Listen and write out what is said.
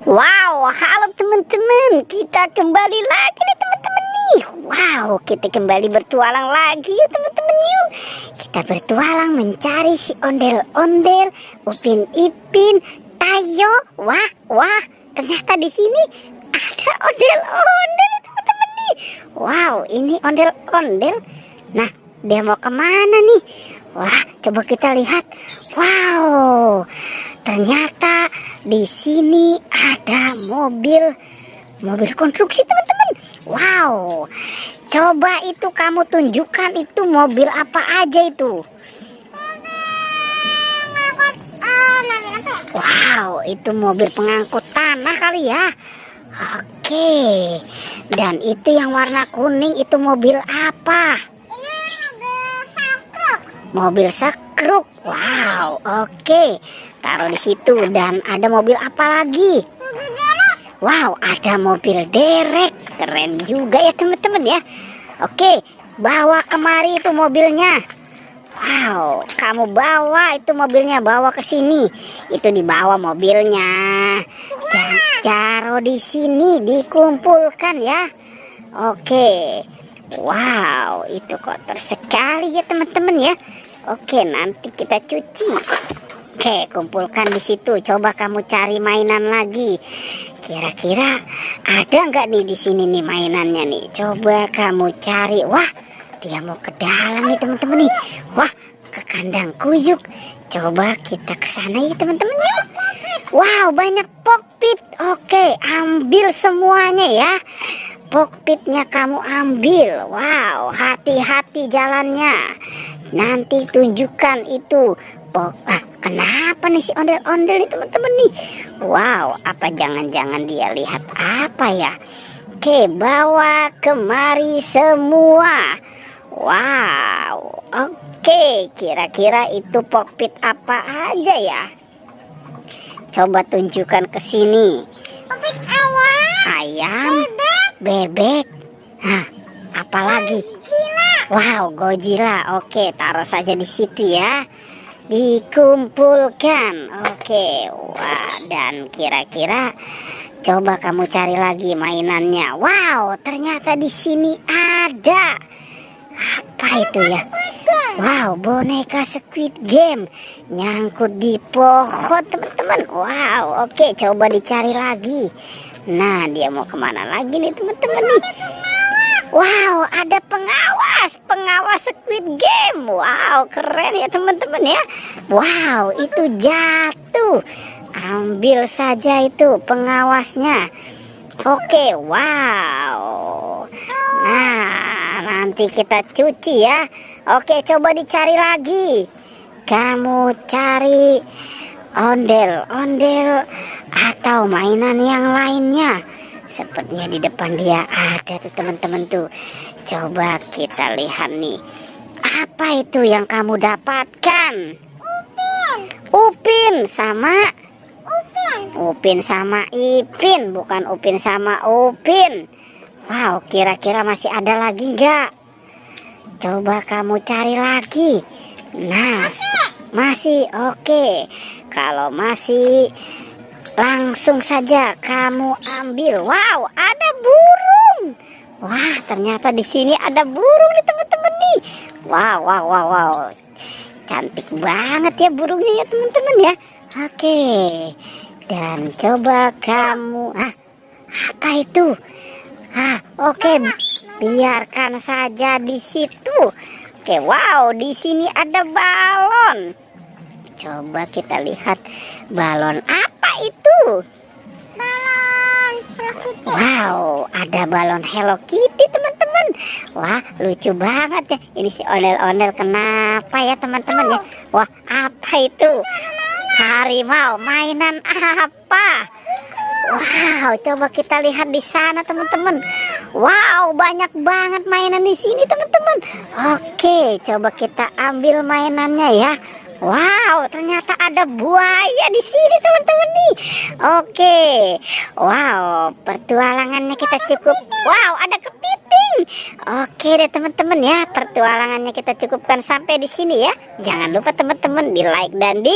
Wow, halo teman-teman, kita kembali lagi nih teman-teman nih. Wow, kita kembali bertualang lagi yuk teman-teman yuk. Kita bertualang mencari si ondel-ondel, Upin Ipin, Tayo. Wah, ternyata di sini ada ondel-ondel nih teman-teman nih. Wow, ini ondel-ondel. Nah, dia mau kemana nih? Wah, coba kita lihat. Wow, ternyata di sini ada mobil konstruksi teman-teman. Wow, coba itu kamu tunjukkan itu mobil apa aja itu. Wow, itu mobil pengangkut tanah kali ya. Oke, dan itu yang warna kuning itu mobil apa? Mobil sakruk. Wow, oke. Taruh di situ. Dan ada mobil apa lagi? Wow, ada mobil derek. Keren juga ya teman-teman ya. Oke, bawa kemari itu mobilnya. Wow, kamu bawa itu mobilnya, bawa ke sini. Itu dibawa mobilnya. Taruh di sini, dikumpulkan ya. Oke. Wow, itu kotor sekali ya teman-teman ya. Oke, nanti kita cuci. Oke, kumpulkan di situ. Coba kamu cari mainan lagi. Kira-kira ada nggak nih di sini nih mainannya nih? Coba kamu cari. Wah, dia mau ke dalam nih teman-teman nih. Wah, ke kandang kuyuk. Coba kita ke sana ya teman-teman ya. Wow, banyak kokpit. Oke, ambil semuanya ya. Kokpitnya kamu ambil. Wow, hati-hati jalannya. Nanti tunjukkan itu. Kenapa nih si ondel-ondel nih teman-teman nih? Wow, apa jangan-jangan dia lihat apa ya? Oke, bawa kemari semua. Wow, oke. Kira-kira itu kokpit apa aja ya? Coba tunjukkan ke sini. Kokpit ayam, bebek. Hah, apa lagi? Wow, Godzilla. Oke, taruh saja di situ ya. Dikumpulkan. Oke. Wah, dan kira-kira coba kamu cari lagi mainannya. Wow, ternyata di sini ada. Apa itu ya? Wow, boneka Squid Game nyangkut di pohon teman-teman. Wow, oke, coba dicari lagi. Nah, dia mau kemana lagi nih teman-teman nih? Wow, ada pengawas Squid Game. Wow, keren ya teman-teman ya. Wow, itu jatuh. Ambil saja itu pengawasnya. Oke, wow. Nah, nanti kita cuci ya. Oke, coba dicari lagi. Kamu cari ondel-ondel atau mainan yang lainnya. Sepertinya di depan dia ada tuh teman-teman tuh. Coba kita lihat nih. Apa itu yang kamu dapatkan? Upin sama Upin sama Ipin, bukan Upin sama Upin. Wow, kira-kira masih ada lagi nggak? Coba kamu cari lagi. Nah, masih oke. Kalau masih, langsung saja kamu ambil. Wow, ada burung. Wah, ternyata di sini ada burung nih teman-teman nih. Wow. Cantik banget ya burungnya ya teman-teman ya. Oke. Dan coba kamu, apa itu? Oke. Biarkan saja di situ. Oke, wow, di sini ada balon. Coba kita lihat balon apa itu? Balon Hello Kitty. Wow, ada balon Hello Kitty teman-teman. Wah, lucu banget ya. Ini si ondel-ondel kenapa ya teman-teman ya? Wah, apa itu? Harimau. Mainan apa? Wow, coba kita lihat di sana teman-teman. Wow, banyak banget mainan di sini teman-teman. Oke, coba kita ambil mainannya ya. Wow, ternyata ada buaya di sini teman-teman nih. Oke. Wow, pertualangannya kita cukup. Wow, ada kepiting. Oke deh teman-teman ya, pertualangannya kita cukupkan sampai di sini ya. Jangan lupa teman-teman di like dan di